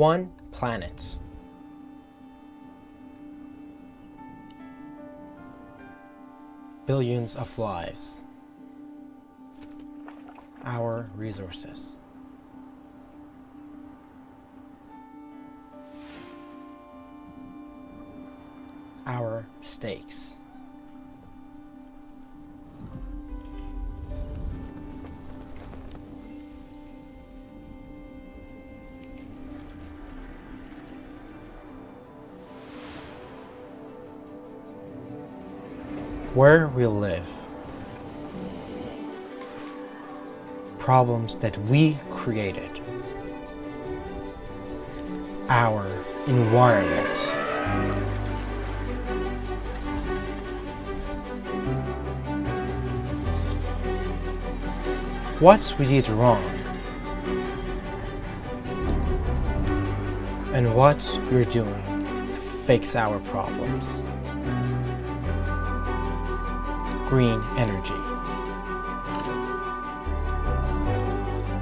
One planet. Billions of lives. Our resources. Our stakes. Where we live. Problems that we created. Our environment. What we did wrong. And what we're doing to fix our problems. Green energy.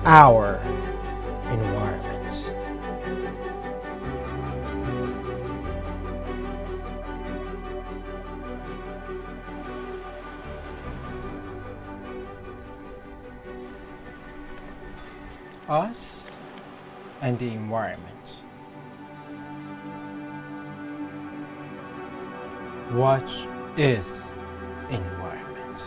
Our environment. Us and the environment. What is environment?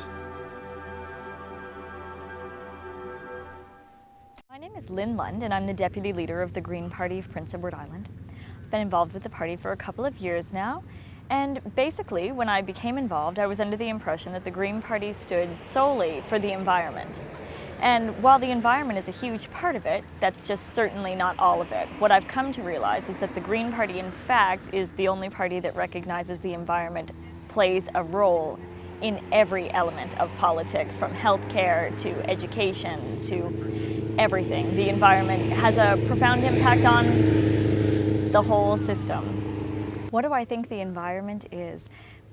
My name is Lynn Lund, and I'm the Deputy Leader of the Green Party of Prince Edward Island. I've been involved with the party for a couple of years now, and basically when I became involved I was under the impression that the Green Party stood solely for the environment. And while the environment is a huge part of it, that's just certainly not all of it. What I've come to realize is that the Green Party in fact is the only party that recognizes the environment plays a role in every element of politics, from healthcare to education to everything. The environment has a profound impact on the whole system. What do I think the environment is?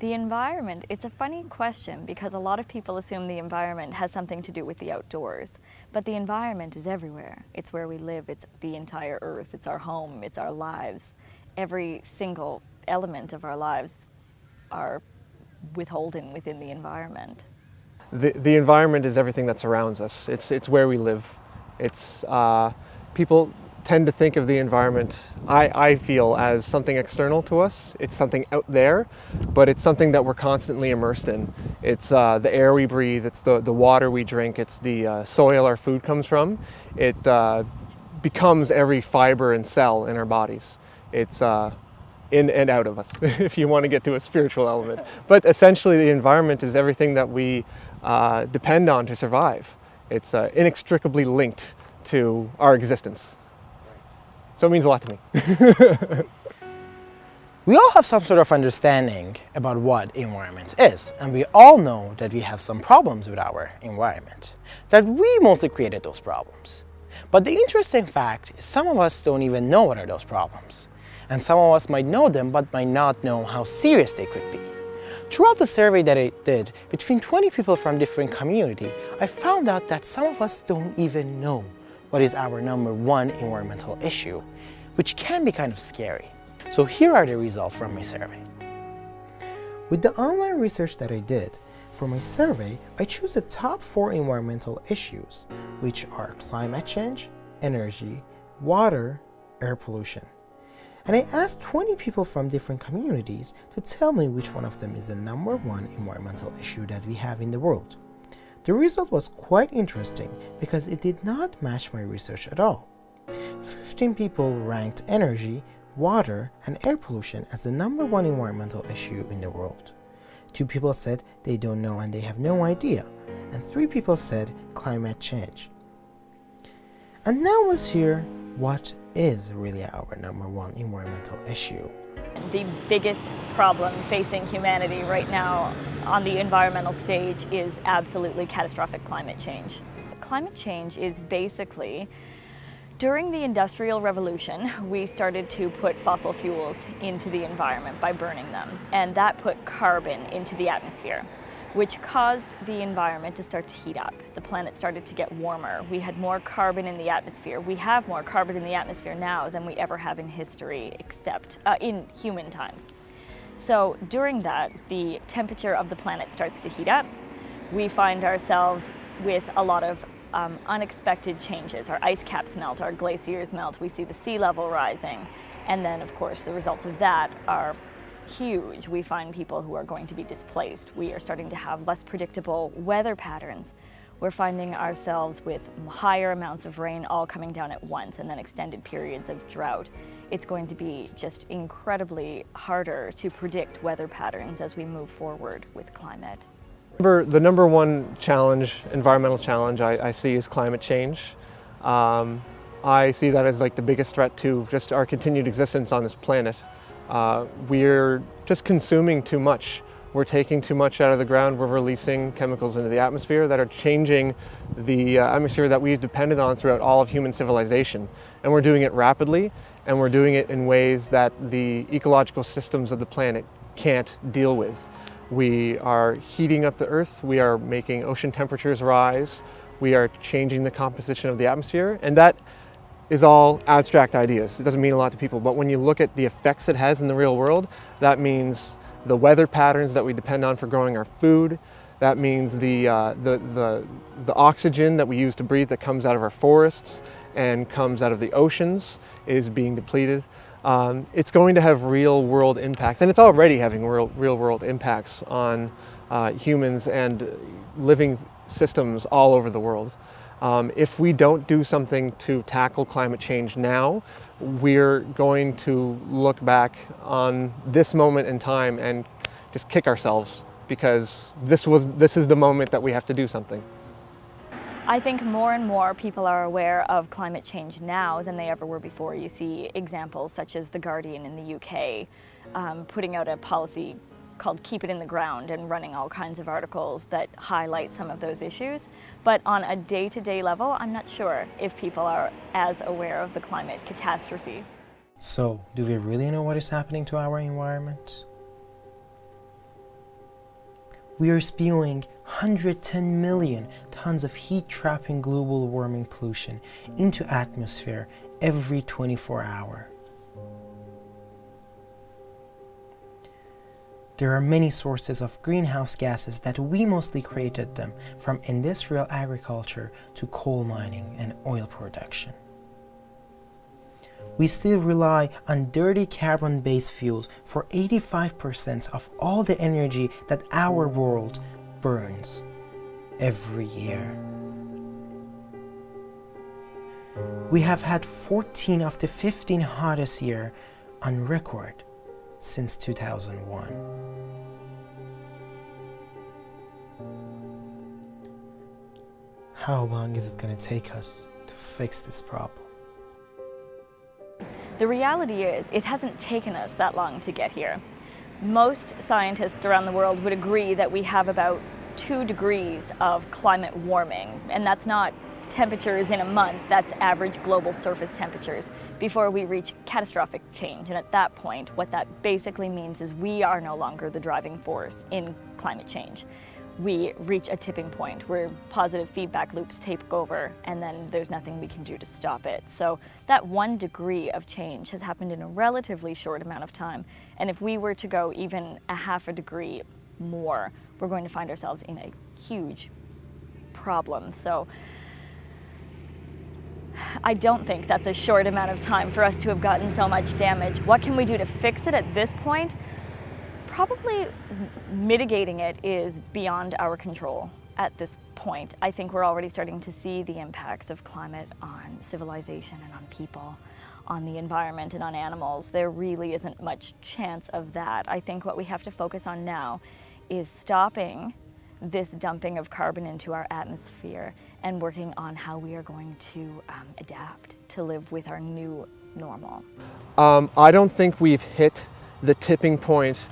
The environment, it's a funny question because a lot of people assume the environment has something to do with the outdoors. But the environment is everywhere. It's where we live, it's the entire earth, it's our home, it's our lives. Every single element of our lives are withholden within the environment. The environment is everything that surrounds us. It's where we live. It's people tend to think of the environment, I feel, as something external to us. It's something out there, but it's something that we're constantly immersed in. It's the air we breathe, it's the water we drink, it's the soil our food comes from. It becomes every fiber and cell in our bodies. It's in and out of us, if you want to get to a spiritual element. But essentially the environment is everything that we depend on to survive. It's inextricably linked to our existence. So it means a lot to me. We all have some sort of understanding about what environment is, and we all know that we have some problems with our environment, that we mostly created those problems. But the interesting fact is some of us don't even know what are those problems, and some of us might know them but might not know how serious they could be. Throughout the survey that I did between 20 people from different communities, I found out that some of us don't even know what is our #1 environmental issue, which can be kind of scary. So here are the results from my survey. With the online research that I did, for my survey, I chose the top 4 environmental issues, which are climate change, energy, water, air pollution. And I asked 20 people from different communities to tell me which one of them is the #1 environmental issue that we have in the world. The result was quite interesting because it did not match my research at all. 15 people ranked energy, water, and air pollution as the #1 environmental issue in the world. 2 people said they don't know and they have no idea, and 3 people said climate change. And now let's hear what is really our #1 environmental issue. The biggest problem facing humanity right now on the environmental stage is absolutely catastrophic climate change. Climate change is basically, during the Industrial Revolution, we started to put fossil fuels into the environment by burning them, and that put carbon into the atmosphere. which caused the environment to start to heat up. The planet started to get warmer. We had more carbon in the atmosphere. We have more carbon in the atmosphere now than we ever have in history, except in human times. So during that, the temperature of the planet starts to heat up. We find ourselves with a lot of unexpected changes. Our ice caps melt, our glaciers melt, we see the sea level rising. And then, of course, the results of that are huge. We find people who are going to be displaced. We are starting to have less predictable weather patterns. We're finding ourselves with higher amounts of rain all coming down at once and then extended periods of drought. It's going to be just incredibly harder to predict weather patterns as we move forward with climate. The number one challenge, environmental challenge I see is climate change. I see that as like the biggest threat to just our continued existence on this planet. We're just consuming too much. We're taking too much out of the ground. We're releasing chemicals into the atmosphere that are changing the atmosphere that we've depended on throughout all of human civilization. And we're doing it rapidly, and we're doing it in ways that the ecological systems of the planet can't deal with. We are heating up the earth, we are making ocean temperatures rise, we are changing the composition of the atmosphere, and that is all abstract ideas. It doesn't mean a lot to people, but when you look at the effects it has in the real world, that means the weather patterns that we depend on for growing our food, that means the oxygen that we use to breathe that comes out of our forests and comes out of the oceans is being depleted. It's going to have real world impacts, and it's already having real world impacts on humans and living systems all over the world. If we don't do something to tackle climate change now, we're going to look back on this moment in time and just kick ourselves, because this is the moment that we have to do something. I think more and more people are aware of climate change now than they ever were before. You see examples such as The Guardian in the UK putting out a policy called Keep It in the Ground and running all kinds of articles that highlight some of those issues. But on a day-to-day level, I'm not sure if people are as aware of the climate catastrophe. So, do we really know what is happening to our environment? We are spewing 110 million tons of heat-trapping global warming pollution into atmosphere every 24 hours. There are many sources of greenhouse gases that we mostly created them, from industrial agriculture to coal mining and oil production. We still rely on dirty carbon-based fuels for 85% of all the energy that our world burns every year. We have had 14 of the 15 hottest years on record since 2001. How long is it going to take us to fix this problem? The reality is, it hasn't taken us that long to get here. Most scientists around the world would agree that we have about 2 degrees of climate warming, and that's not temperatures in a month, that's average global surface temperatures, before we reach catastrophic change. And at that point, what that basically means is we are no longer the driving force in climate change. We reach a tipping point where positive feedback loops take over, and then there's nothing we can do to stop it. So that 1 degree of change has happened in a relatively short amount of time. And if we were to go even a half a degree more, we're going to find ourselves in a huge problem. So I don't think that's a short amount of time for us to have gotten so much damage. What can we do to fix it at this point? Probably mitigating it is beyond our control at this point. I think we're already starting to see the impacts of climate on civilization and on people, on the environment and on animals. There really isn't much chance of that. I think what we have to focus on now is stopping this dumping of carbon into our atmosphere and working on how we are going to adapt to live with our new normal. I don't think we've hit the tipping point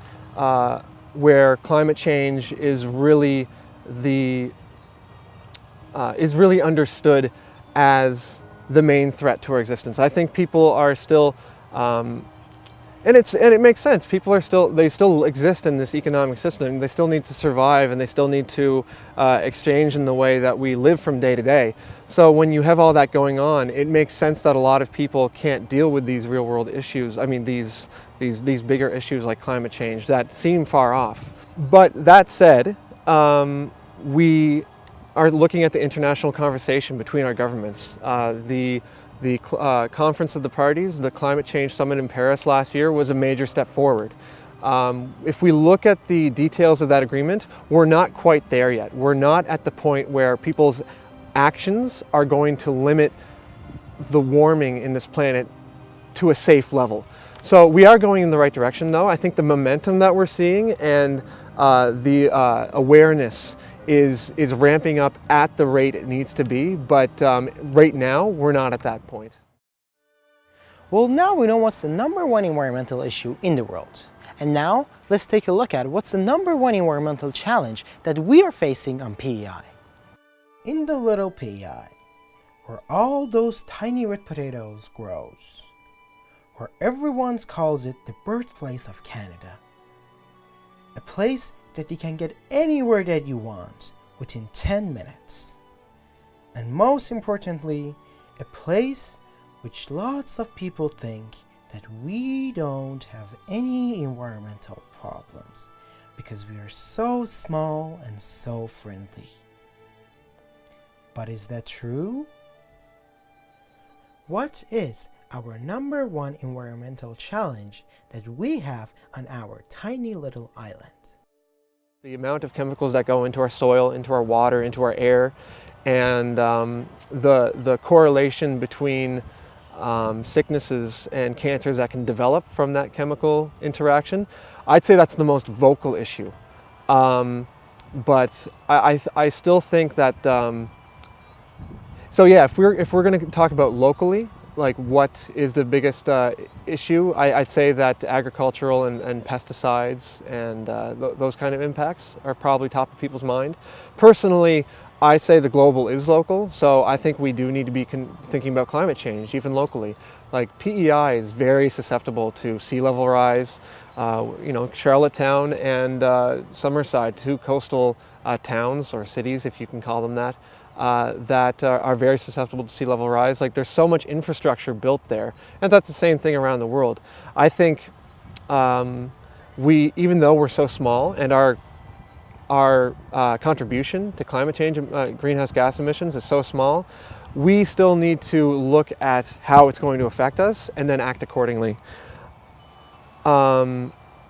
where climate change is really understood as the main threat to our existence. I think people are still And it makes sense. People are still exist in this economic system. They still need to survive, and they still need to exchange in the way that we live from day to day. So when you have all that going on, it makes sense that a lot of people can't deal with these real world issues. I mean, these bigger issues like climate change that seem far off. But that said, we are looking at the international conversation between our governments. The Conference of the Parties, the Climate Change Summit in Paris last year, was a major step forward. If we look at the details of that agreement, we're not quite there yet. We're not at the point where people's actions are going to limit the warming in this planet to a safe level. So we are going in the right direction, though. I think the momentum that we're seeing and the awareness is ramping up at the rate it needs to be, but right now we're not at that point. Well, now we know what's the #1 environmental issue in the world. And now let's take a look at what's the #1 environmental challenge that we are facing on PEI. In the little PEI, where all those tiny red potatoes grows, where everyone calls it the birthplace of Canada. A place that you can get anywhere that you want within 10 minutes. And most importantly, a place which lots of people think that we don't have any environmental problems because we are so small and so friendly. But is that true? What is our #1 environmental challenge that we have on our tiny little island? The amount of chemicals that go into our soil, into our water, into our air, and the correlation between sicknesses and cancers that can develop from that chemical interaction, I'd say that's the most vocal issue. But I still think that, so yeah, if we're going to talk about locally, like what is the biggest issue, I'd say that agricultural and pesticides and those kind of impacts are probably top of people's mind. Personally, I say the global is local, so I think we do need to be thinking about climate change, even locally. Like PEI is very susceptible to sea level rise. Charlottetown and Summerside, two coastal towns or cities, if you can call them that, that are very susceptible to sea level rise. Like there's so much infrastructure built there, and that's the same thing around the world. I think even though we're so small and our contribution to climate change and greenhouse gas emissions is so small, we still need to look at how it's going to affect us and then act accordingly.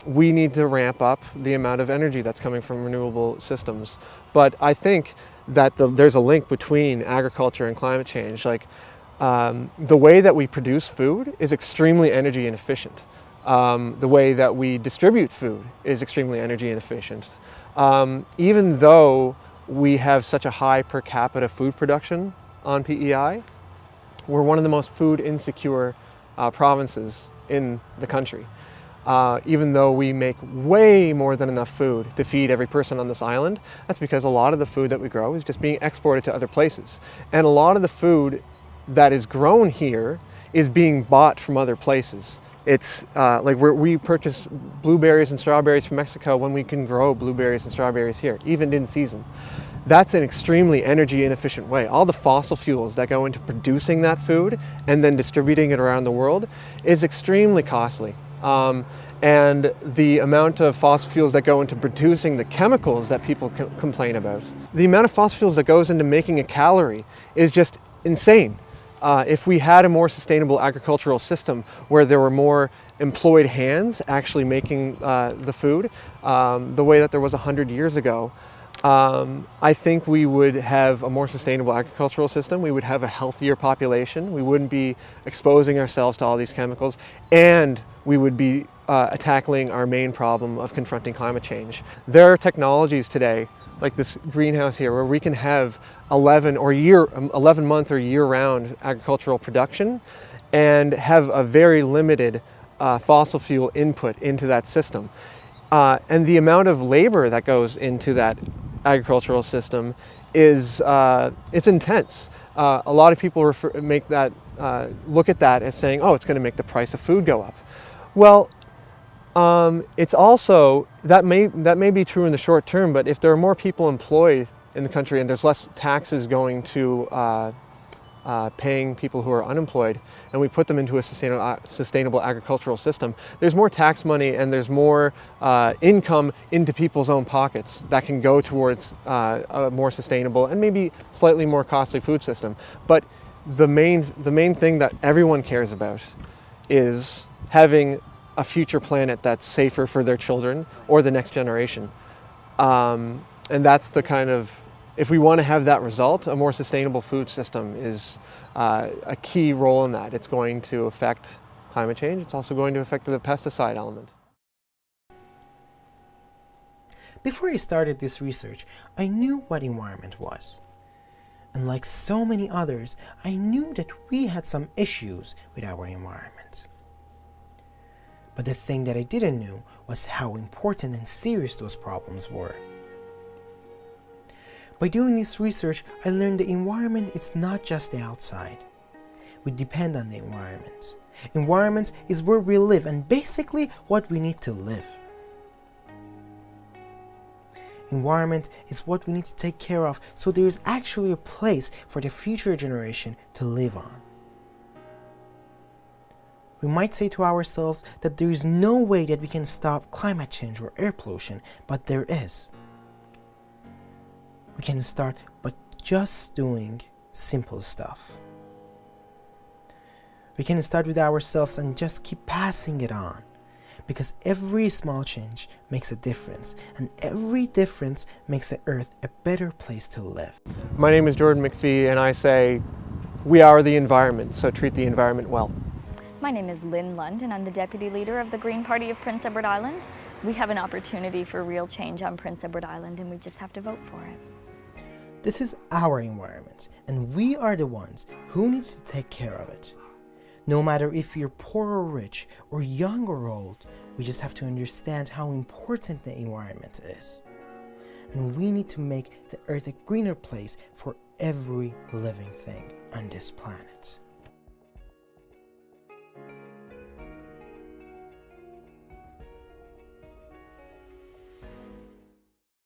We need to ramp up the amount of energy that's coming from renewable systems. But I think that there's a link between agriculture and climate change. Like the way that we produce food is extremely energy inefficient. The way that we distribute food is extremely energy inefficient. Even though we have such a high per capita food production on PEI, we're one of the most food insecure provinces in the country. Even though we make way more than enough food to feed every person on this island, that's because a lot of the food that we grow is just being exported to other places. And a lot of the food that is grown here is being bought from other places. It's like we purchase blueberries and strawberries from Mexico when we can grow blueberries and strawberries here, even in season. That's an extremely energy inefficient way. All the fossil fuels that go into producing that food and then distributing it around the world is extremely costly. And the amount of fossil fuels that go into producing the chemicals that people complain about. The amount of fossil fuels that goes into making a calorie is just insane. If we had a more sustainable agricultural system where there were more employed hands actually making the food, the way that there was 100 years ago, I think we would have a more sustainable agricultural system. We would have a healthier population. We wouldn't be exposing ourselves to all these chemicals, and we would be tackling our main problem of confronting climate change. There are technologies today, like this greenhouse here, where we can have 11-month or year-round agricultural production and have a very limited fossil fuel input into that system. And the amount of labor that goes into that agricultural system is it's intense. A lot of people look at that as saying, oh, it's going to make the price of food go up. Well, It's also, that may be true in the short term, but if there are more people employed in the country and there's less taxes going to paying people who are unemployed, and we put them into a sustainable agricultural system, there's more tax money and there's more income into people's own pockets that can go towards a more sustainable and maybe slightly more costly food system. But the main thing that everyone cares about is having a future planet that's safer for their children or the next generation. And that's the kind of, if we want to have that result, a more sustainable food system is a key role in that. It's going to affect climate change. It's also going to affect the pesticide element. Before I started this research, I knew what environment was. And like so many others, I knew that we had some issues with our environment. But the thing that I didn't know was how important and serious those problems were. By doing this research, I learned the environment is not just the outside. We depend on the environment. Environment is where we live and basically what we need to live. Environment is what we need to take care of so there is actually a place for the future generation to live on. We might say to ourselves that there is no way that we can stop climate change or air pollution, but there is. We can start by just doing simple stuff. We can start with ourselves and just keep passing it on, because every small change makes a difference, and every difference makes the earth a better place to live. My name is Jordan McPhee, and I say, we are the environment, so treat the environment well. My name is Lynn Lund, and I'm the Deputy Leader of the Green Party of Prince Edward Island. We have an opportunity for real change on Prince Edward Island, and we just have to vote for it. This is our environment, and we are the ones who needs to take care of it. No matter if you're poor or rich, or young or old, we just have to understand how important the environment is. And we need to make the earth a greener place for every living thing on this planet.